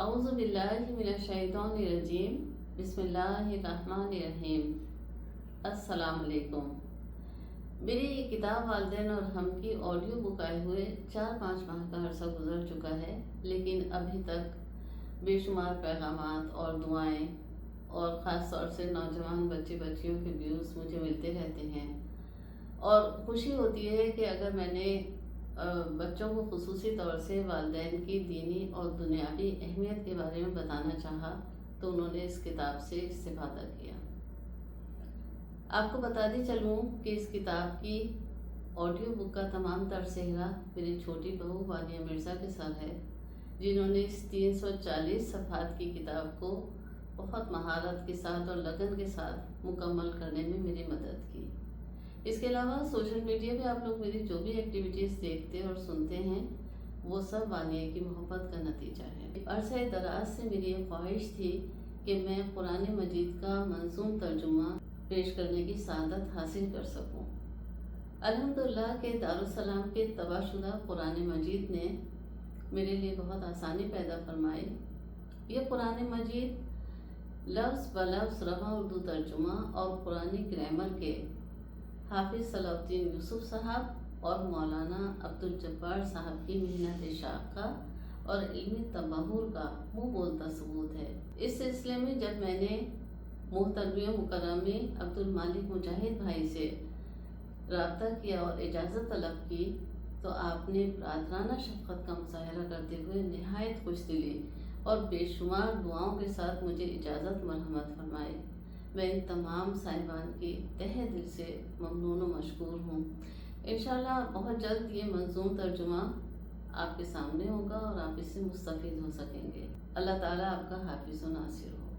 اعوذ باللہ من الشیطان الرجیم، بسم اللہ الرحمن الرحیم۔ السلام علیکم۔ میری یہ کتاب والدین اور ہم کی آڈیو بک آئے ہوئے 4-5 ماہ کا عرصہ گزر چکا ہے، لیکن ابھی تک بے شمار پیغامات اور دعائیں اور خاص طور سے نوجوان بچے بچیوں کے ویوز مجھے ملتے رہتے ہیں، اور خوشی ہوتی ہے کہ اگر میں نے بچوں کو خصوصی طور سے والدین کی دینی اور دنیاوی اہمیت کے بارے میں بتانا چاہا تو انہوں نے اس کتاب سے استفادہ کیا۔ آپ کو بتاتی چلوں کہ اس کتاب کی آڈیو بک کا تمام تر سہرا میری چھوٹی بہو وانیہ مرزا کے سر ہے، جنہوں نے اس 340 صفحات کی کتاب کو بہت مہارت کے ساتھ اور لگن کے ساتھ مکمل کرنے میں میری مدد کی۔ اس کے علاوہ سوشل میڈیا پہ آپ لوگ میری جو بھی ایکٹیویٹیز دیکھتے اور سنتے ہیں وہ سب وانیہ کی محبت کا نتیجہ ہے۔ عرصہ دراز سے میری یہ خواہش تھی کہ میں قرآن مجید کا منظوم ترجمہ پیش کرنے کی سعادت حاصل کر سکوں۔ الحمدللہ کہ دارالسلام کے طبع شدہ قرآن مجید نے میرے لیے بہت آسانی پیدا فرمائی۔ یہ قرآن مجید لفظ بلفظ رواں اردو ترجمہ اور قرآنی گرامر کے حافظ صلاح الدین یوسف صاحب اور مولانا عبدالجبار صاحب کی محنت شاقہ اور علمی تبحر کا منہ بولتا ثبوت ہے۔ اس سلسلے میں جب میں نے محترم مکرم عبدالمالک مجاہد بھائی سے رابطہ کیا اور اجازت طلب کی تو آپ نے برادرانہ شفقت کا مظاہرہ کرتے ہوئے نہایت خوش دلی اور بے شمار دعاؤں کے ساتھ مجھے اجازت مرحمت فرمائی۔ میں ان تمام صاحبان کی تہہ دل سے ممنون و مشکور ہوں۔ انشاءاللہ بہت جلد یہ منظوم ترجمہ آپ کے سامنے ہوگا اور آپ اس سے مستفید ہو سکیں گے۔ اللہ تعالیٰ آپ کا حافظ و ناصر ہو۔